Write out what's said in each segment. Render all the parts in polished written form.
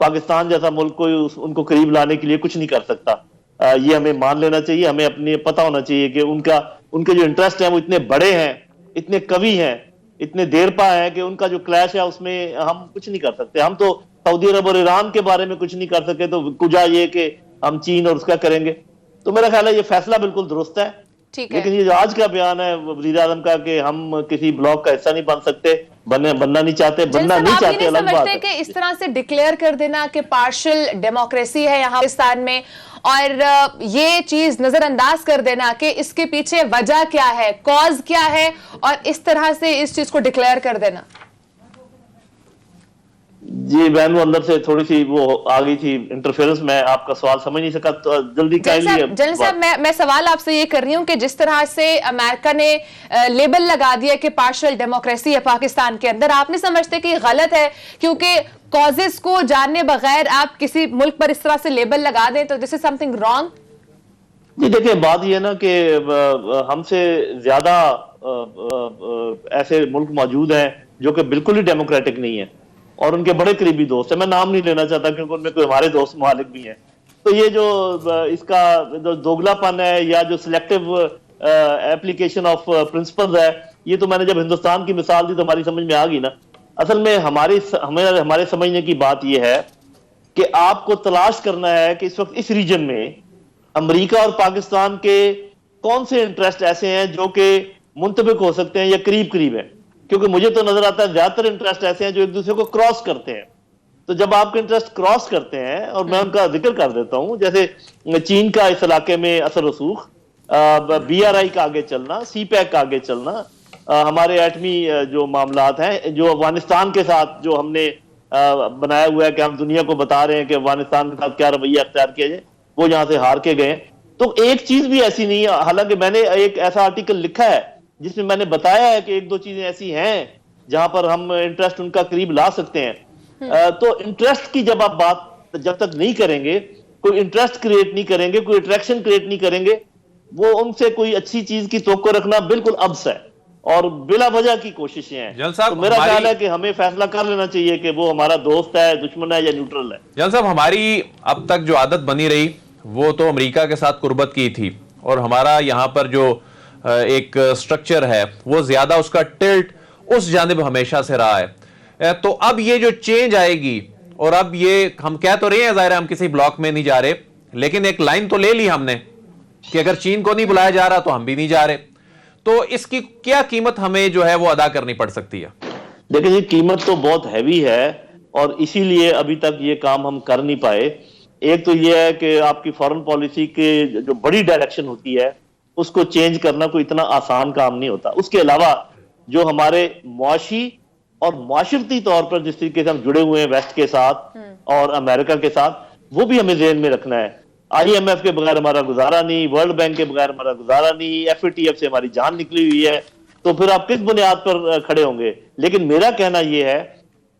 پاکستان جیسا ملک کوئی ان کو قریب لانے کے لیے کچھ نہیں کر سکتا. یہ ہمیں مان لینا چاہیے. ہمیں اپنے پتہ ہونا چاہیے کہ ان کے جو انٹرسٹ ہیں وہ اتنے بڑے ہیں, اتنے قوی ہیں, اتنے دیرپا ہیں کہ ان کا جو کلیش ہے اس میں ہم کچھ نہیں کر سکتے. ہم تو سعودی عرب اور ایران کے بارے میں کچھ نہیں کر سکے, تو کجا یہ کہ ہم چین اور اس کا کریں گے. تو میرا خیال ہے یہ فیصلہ بالکل درست ہے. لیکن یہ جو آج کا بیان ہے وزیر اعظم کا کہ ہم کسی بلاک کا حصہ نہیں بن سکتے, بننا نہیں چاہتے, بننا نہیں چاہتے, الگ بات ہے. کہ اس طرح سے ڈکلیئر کر دینا کہ پارشل ڈیموکریسی ہے یہاں پاکستان میں, اور یہ چیز نظر انداز کر دینا کہ اس کے پیچھے وجہ کیا ہے, کاز کیا ہے, اور اس طرح سے اس چیز کو ڈکلیئر کر دینا. جی بہن, وہ اندر سے تھوڑی سی وہ آ گئی تھی انٹرفیئرنس, میں آپ کا سوال سمجھ نہیں سکا, تو جلدی جنرل صاحب میں سوال آپ سے یہ کر رہی ہوں کہ جس طرح سے امریکہ نے لیبل لگا دیا کہ پارشل ڈیموکریسی ہے پاکستان کے اندر, آپ نہیں سمجھتے کہ یہ غلط ہے؟ کیونکہ کازز کو جاننے بغیر آپ کسی ملک پر اس طرح سے لیبل لگا دیں تو دس از سم تھنگ رانگ. جی دیکھیں, بات یہ ہے نا کہ ہم سے زیادہ ایسے ملک موجود ہیں جو کہ بالکل ہی ڈیموکریٹک نہیں ہیں, اور ان کے بڑے قریبی دوست ہیں. میں نام نہیں لینا چاہتا کیونکہ ان میں کوئی ہمارے دوست ممالک بھی ہیں. تو یہ جو اس کا جو دوگلا پن ہے یا جو سلیکٹو ایپلیکیشن آف پرنسپلز ہے, یہ تو میں نے جب ہندوستان کی مثال دی تو ہماری سمجھ میں آ گئی نا. اصل میں ہمارے سمجھنے کی بات یہ ہے کہ آپ کو تلاش کرنا ہے کہ اس وقت اس ریجن میں امریکہ اور پاکستان کے کون سے انٹرسٹ ایسے ہیں جو کہ منطبق ہو سکتے ہیں یا قریب ہیں. کیونکہ مجھے تو نظر آتا ہے زیادہ تر انٹرسٹ ایسے ہیں جو ایک دوسرے کو کراس کرتے ہیں. تو جب آپ کے انٹرسٹ کراس کرتے ہیں, اور میں ان کا ذکر کر دیتا ہوں, جیسے چین کا اس علاقے میں اثر رسوخ, BRI کا آگے چلنا, سی پیک کا آگے چلنا, ہمارے ایٹمی جو معاملات ہیں, جو افغانستان کے ساتھ جو ہم نے بنایا ہوا ہے کہ ہم دنیا کو بتا رہے ہیں کہ افغانستان کے ساتھ کیا رویہ اختیار کیا جائے, وہ یہاں سے ہار کے گئے. تو ایک چیز بھی ایسی نہیں ہے, حالانکہ میں نے ایک ایسا آرٹیکل لکھا ہے جس میں نے بتایا ہے کہ ایک دو چیزیں ایسی ہیں جہاں پر ہم انٹرسٹ ان کا قریب لا سکتے ہیں. تو انٹرسٹ کی جب آپ بات جب تک نہیں کریں گے, کوئی انٹرسٹ کریٹ نہیں کریں گے, کوئی اٹریکشن کریٹ نہیں کریں گے, وہ ان سے کوئی اچھی چیز کی توقع رکھنا بالکل ابس ہے اور بلا وجہ کی کوششیں ہیں. تو میرا خیال ہے کہ ہمیں فیصلہ کر لینا چاہیے کہ وہ ہمارا دوست ہے, دشمن ہے یا نیوٹرل ہے. جنرل صاحب, ہماری اب تک جو عادت بنی رہی وہ تو امریکہ کے ساتھ قربت کی تھی, اور ہمارا یہاں پر جو ایک سٹرکچر ہے وہ زیادہ اس کا ٹلٹ اس جانب ہمیشہ سے رہا ہے. تو اب یہ جو چینج آئے گی, اور اب یہ ہم کہہ تو رہے ہیں ظاہر ہے ہم کسی بلاک میں نہیں جا رہے, لیکن ایک لائن تو لے لی ہم نے کہ اگر چین کو نہیں بلایا جا رہا تو ہم بھی نہیں جا رہے. تو اس کی کیا قیمت ہمیں جو ہے وہ ادا کرنی پڑ سکتی ہے؟ دیکھیں یہ قیمت تو بہت ہیوی ہے, اور اسی لیے ابھی تک یہ کام ہم کر نہیں پائے. ایک تو یہ ہے کہ آپ کی فارن پالیسی کے جو بڑی ڈائریکشن ہوتی ہے اس کو چینج کرنا کوئی اتنا آسان کام نہیں ہوتا. اس کے علاوہ جو ہمارے معاشی اور معاشرتی طور پر جس طریقے سے ہم جڑے ہوئے ہیں ویسٹ کے ساتھ اور امریکہ کے ساتھ, وہ بھی ہمیں ذہن میں رکھنا ہے. IMF کے بغیر ہمارا گزارا نہیں, ورلڈ بینک کے بغیر ہمارا گزارا نہیں, FATF سے ہماری جان نکلی ہوئی ہے, تو پھر آپ کس بنیاد پر کھڑے ہوں گے؟ لیکن میرا کہنا یہ ہے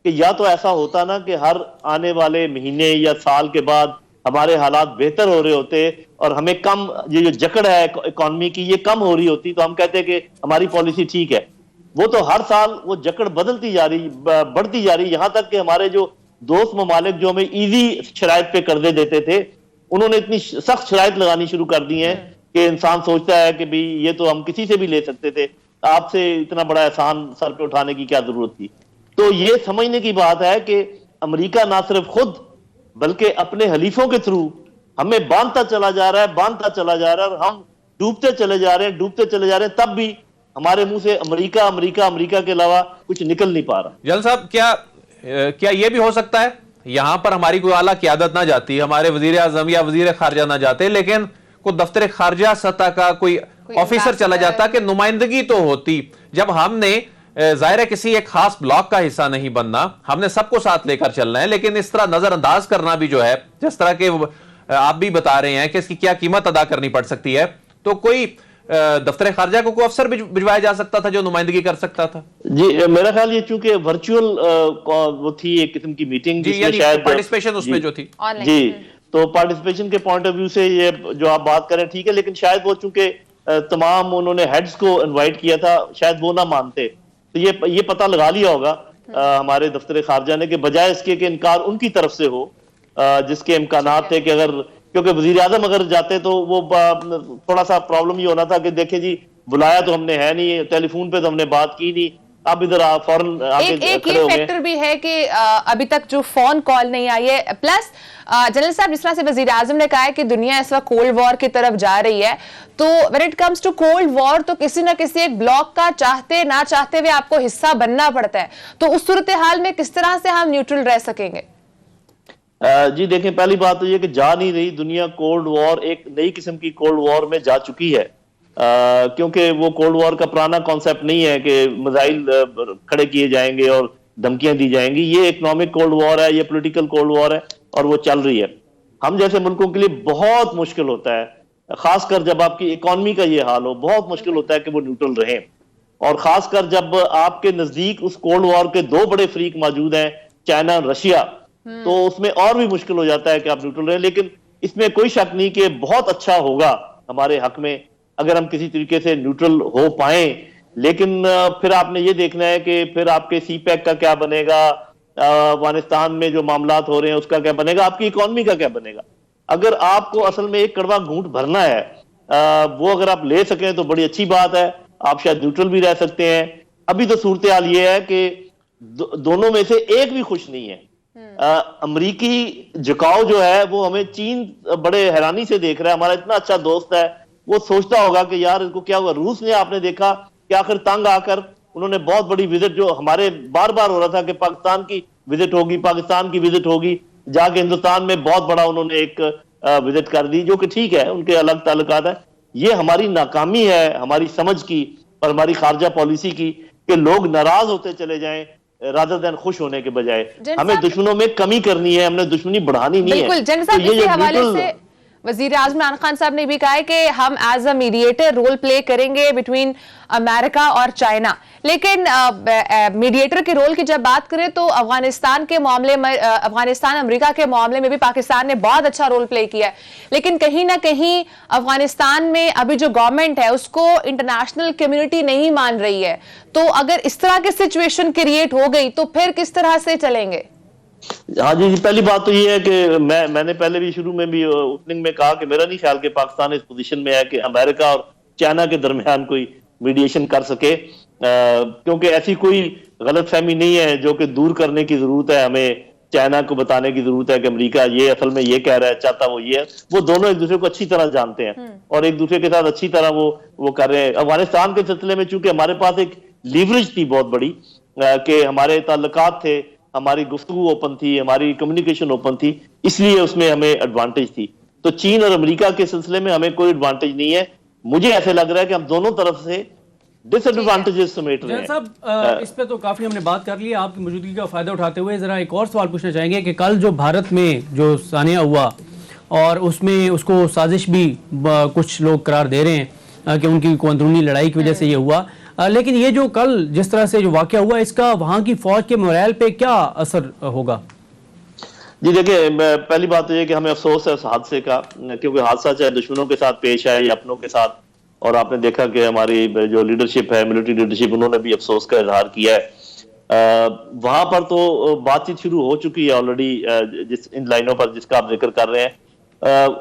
کہ یا تو ایسا ہوتا نا کہ ہر آنے والے مہینے یا سال کے بعد ہمارے حالات بہتر ہو رہے ہوتے اور ہمیں کم یہ جو جکڑ ہے اکانومی کی یہ کم ہو رہی ہوتی, تو ہم کہتے کہ ہماری پالیسی ٹھیک ہے. وہ تو ہر سال وہ جکڑ بدلتی جا رہی, بڑھتی جا رہی, یہاں تک کہ ہمارے جو دوست ممالک جو ہمیں ایزی شرائط پہ قرضے دیتے تھے, انہوں نے اتنی سخت شرائط لگانی شروع کر دی ہیں کہ انسان سوچتا ہے کہ بھی یہ تو ہم کسی سے بھی لے سکتے تھے, آپ سے اتنا بڑا احسان سر پہ اٹھانے کی کیا ضرورت تھی. تو یہ سمجھنے کی بات ہے کہ امریکہ نہ صرف خود بلکہ اپنے حلیفوں کے تھرو ہمیں باندھتا چلا جا رہا ہے, اور ہم ڈوبتے چلے جا رہے ہیں, تب بھی ہمارے منہ سے امریکہ کے علاوہ کچھ نکل نہیں پا رہا. جنرل صاحب, کیا یہ بھی ہو سکتا ہے یہاں پر ہماری کوئی اعلیٰ قیادت نہ جاتی, ہمارے وزیر اعظم یا وزیر خارجہ نہ جاتے, لیکن کوئی دفتر خارجہ سطح کا کوئی آفیسر چلا جاتا کہ نمائندگی تو ہوتی. جب ہم نے ظاہر ہے کسی ایک خاص بلاک کا حصہ نہیں بننا, ہم نے سب کو ساتھ لے کر چلنا ہے, لیکن اس طرح نظر انداز کرنا بھی جو ہے, جس طرح کہ آپ بھی بتا رہے ہیں کہ اس کی کیا قیمت ادا کرنی پڑ سکتی ہے, تو کوئی دفتر خارجہ کو کوئی افسر بھجوایا جا سکتا تھا جو نمائندگی کر سکتا تھا. جی میرا خیال یہ چونکہ ورچوئل وہ تھی ایک قسم کی میٹنگ, جی یعنی پارٹیسپیشن اس میں جو تھی, جی تو پارٹیسپیشن کے پوائنٹ آف ویو سے یہ جو آپ بات کریں ٹھیک ہے, لیکن شاید وہ چونکہ تمام انہوں نے ہیڈز کو انوائٹ کیا تھا, شاید وہ نہ مانتے, تو یہ پتہ لگا لیا ہوگا ہمارے دفتر خارجہ نے, کہ بجائے اس کے کہ انکار ان کی طرف سے ہو جس کے امکانات تھے, کہ اگر کیونکہ وزیر اعظم اگر جاتے تو وہ تھوڑا سا پرابلم یہ ہونا تھا کہ دیکھیں جی بلایا تو ہم نے ہے نہیں, ٹیلی فون پہ تو ہم نے بات کی نہیں, اب ادھر فوراً ایک یہ فیکٹر بھی ہے کہ ابھی تک جو فون کال نہیں آئی ہے, پلس جنرل صاحب جس طرح سے وزیر اعظم نے کہا ہے کہ دنیا اس وقت کولڈ وار کی طرف جا رہی ہے, تو when it comes to cold war تو کسی نہ کسی ایک بلاک کا چاہتے نہ چاہتے ہوئے آپ کو حصہ بننا پڑتا ہے, تو اس صورتحال میں کس طرح سے ہم نیوٹرل رہ سکیں گے؟ جی دیکھیں, پہلی بات تو یہ کہ جا نہیں رہی دنیا کولڈ وار, ایک نئی قسم کی کولڈ وار میں جا چکی ہے, کیونکہ وہ کولڈ وار کا پرانا کانسیپٹ نہیں ہے کہ میزائل کھڑے کیے جائیں گے اور دھمکیاں دی جائیں گی. یہ اکنامک کولڈ وار ہے, یہ پولیٹیکل کولڈ وار ہے, اور وہ چل رہی ہے. ہم جیسے ملکوں کے لیے بہت مشکل ہوتا ہے, خاص کر جب آپ کی اکانومی کا یہ حال ہو, بہت مشکل ہوتا ہے کہ وہ نیوٹرل رہیں, اور خاص کر جب آپ کے نزدیک اس کولڈ وار کے دو بڑے فریق موجود ہیں, چائنا اور رشیا, تو اس میں اور بھی مشکل ہو جاتا ہے کہ آپ نیوٹرل رہیں. لیکن اس میں کوئی شک نہیں کہ بہت اچھا ہوگا ہمارے حق میں اگر ہم کسی طریقے سے نیوٹرل ہو پائیں. لیکن پھر آپ نے یہ دیکھنا ہے کہ پھر آپ کے سی پیک کا کیا بنے گا, افغانستان میں جو معاملات ہو رہے ہیں اس کا کیا بنے گا, آپ کی اکانومی کا کیا بنے گا. اگر آپ کو اصل میں ایک کڑوا گھونٹ بھرنا ہے, وہ اگر آپ لے سکیں تو بڑی اچھی بات ہے, آپ شاید نیوٹرل بھی رہ سکتے ہیں. ابھی تو صورتحال یہ ہے کہ دونوں میں سے ایک بھی خوش نہیں ہے. امریکی جھکاؤ جو ہے وہ ہمیں چین بڑے حیرانی سے دیکھ رہا ہے, ہمارا اتنا اچھا دوست ہے, وہ سوچتا ہوگا کہ یار ان کو کیا ہوا. روس نے آپ نے دیکھا کہ آخر تنگ آ کر انہوں نے بہت بڑی وزٹ, جو ہمارے بار بار ہو رہا تھا کہ پاکستان کی وزٹ ہوگی, پاکستان کی وزٹ ہوگی, جا کے ہندوستان میں بہت بڑا انہوں نے ایک وزٹ کر دی, جو کہ ٹھیک ہے, ان کے الگ تعلقات ہیں. یہ ہماری ناکامی ہے ہماری سمجھ کی اور ہماری خارجہ پالیسی کی, کہ لوگ ناراض ہوتے چلے جائیں رادر دین خوش ہونے کے بجائے. ہمیں دشمنوں میں کمی کرنی ہے, ہم نے دشمنی بڑھانی نہیں ہے. بالکل جنگ صاحب, اسی حوالے سے وزیر اعظم عمران خان صاحب نے بھی کہا ہے کہ ہم as a mediator role play کریں گے بٹوین امریکہ اور چائنا. لیکن میڈیٹر کے رول کی جب بات کریں تو افغانستان کے معاملے میں, افغانستان امریکہ کے معاملے میں بھی پاکستان نے بہت اچھا رول پلے کیا ہے, لیکن کہیں نہ کہیں افغانستان میں ابھی جو گورنمنٹ ہے اس کو انٹرنیشنل کمیونٹی نہیں مان رہی ہے. تو اگر اس طرح کی سچویشن کریٹ ہو گئی تو پھر کس طرح سے چلیں گے؟ ہاں جی, پہلی بات تو یہ ہے کہ میں نے پہلے بھی شروع میں بھی اوپننگ میں کہا کہ میرا نہیں خیال کہ پاکستان اس پوزیشن میں ہے کہ امریکہ اور چائنا کے درمیان کوئی میڈیشن کر سکے, کیونکہ ایسی کوئی غلط فہمی نہیں ہے جو کہ دور کرنے کی ضرورت ہے. ہمیں چائنا کو بتانے کی ضرورت ہے کہ امریکہ یہ اصل میں یہ کہہ رہا ہے, چاہتا وہ یہ ہے. وہ دونوں ایک دوسرے کو اچھی طرح جانتے ہیں اور ایک دوسرے کے ساتھ اچھی طرح وہ کر رہے ہیں. افغانستان کے سلسلے میں چونکہ ہمارے پاس ایک لیوریج تھی بہت بڑی, کہ ہمارے تعلقات تھے, ہماری گفتگو اوپن تھی, ہماری کمیونیکیشن اوپن تھی, اس لیے اس میں ہمیں ایڈوانٹیج تھی. تو چین اور امریکہ کے سلسلے میں ہمیں کوئی ایڈوانٹیج نہیں ہے. مجھے ایسے لگ رہا ہے کہ ہم دونوں طرف سے ڈس ایڈوانٹیجز سمیٹ رہے ہیں. صاحب اس پہ تو کافی ہم نے بات کر لی. آپ کی موجودگی کا فائدہ اٹھاتے ہوئے ذرا ایک اور سوال پوچھنا چاہیں گے کہ کل جو بھارت میں جو سانحہ ہوا اور اس میں اس کو سازش بھی کچھ لوگ قرار دے رہے ہیں کہ ان کی اندرونی لڑائی کی وجہ سے یہ ہوا, لیکن یہ جو کل جس طرح سے جو واقعہ ہوا اس کا وہاں کی فوج کے مورائل پہ کیا اثر ہوگا؟ جی دیکھیں, پہلی بات تو یہ کہ ہمیں افسوس ہے اس حادثے کا, کیونکہ حادثہ چاہے دشمنوں کے ساتھ پیش آئے یا اپنوں کے ساتھ, اور آپ نے دیکھا کہ ہماری جو لیڈرشپ ہے, ملٹری لیڈرشپ, انہوں نے بھی افسوس کا اظہار کیا ہے. وہاں پر تو بات چیت شروع ہو چکی ہے آلریڈی, جس ان لائنوں پر جس کا آپ ذکر کر رہے ہیں.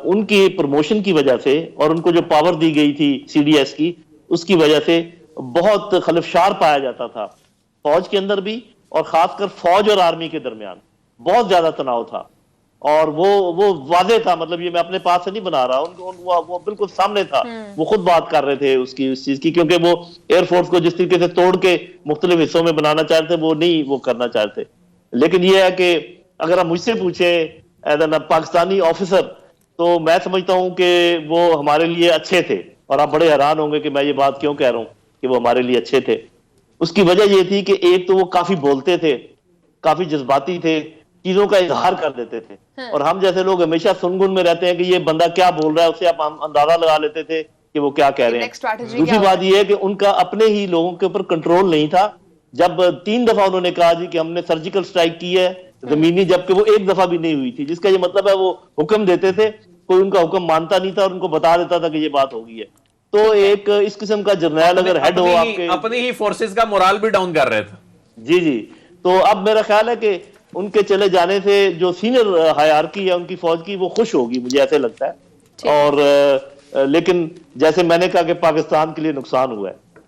ان کی پروموشن کی وجہ سے اور ان کو جو پاور دی گئی تھی سی ڈی ایس کی, اس کی وجہ سے بہت خلفشار پایا جاتا تھا فوج کے اندر بھی, اور خاص کر فوج اور آرمی کے درمیان بہت زیادہ تناؤ تھا, اور وہ واضح تھا. مطلب یہ میں اپنے پاس سے نہیں بنا رہا, وہ بالکل سامنے تھا, وہ خود بات کر رہے تھے اس چیز کی, کیونکہ وہ ایئر فورس کو جس طریقے سے توڑ کے مختلف حصوں میں بنانا چاہتے وہ نہیں وہ کرنا چاہتے. لیکن یہ ہے کہ اگر آپ مجھ سے پوچھیں ایز این پاکستانی آفیسر, تو میں سمجھتا ہوں کہ وہ ہمارے لیے اچھے تھے. اور آپ بڑے حیران ہوں گے کہ میں یہ بات کیوں کہہ رہا ہوں کہ وہ ہمارے لیے اچھے تھے. اس کی وجہ یہ تھی کہ ایک تو وہ کافی بولتے تھے, کافی جذباتی تھے, چیزوں کا اظہار کر دیتے تھے, اور ہم جیسے لوگ ہمیشہ سنگن میں رہتے ہیں کہ یہ بندہ کیا بول رہا ہے, اسے آپ اندازہ لگا لیتے تھے کہ وہ کیا کہہ رہے ہیں. دوسری بات یہ ہے کہ ان کا اپنے ہی لوگوں کے اوپر کنٹرول نہیں تھا. جب 3 دفعہ انہوں نے کہا جی کہ ہم نے سرجیکل سٹرائک کی ہے زمینی, جبکہ وہ 1 دفعہ بھی نہیں ہوئی تھی, جس کا یہ مطلب ہے وہ حکم دیتے تھے, کوئی ان کا حکم مانتا نہیں تھا اور ان کو بتا دیتا تھا کہ یہ بات ہو گئی ہے. تو ایک اس قسم کا جرنیل اگر ہیڈ ہو آپ کے, اپنی ہی فورسز کا مورال بھی ڈاؤن کر رہے تھے. جی, تو اب میرا خیال ہے کہ ان کے چلے جانے سے جو سینئر ہائرارکی ہے ان کی فوج کی وہ خوش ہوگی، مجھے ایسے لگتا ہے. اور لیکن جیسے میں نے کہا کہ پاکستان کے لیے نقصان ہوا ہے.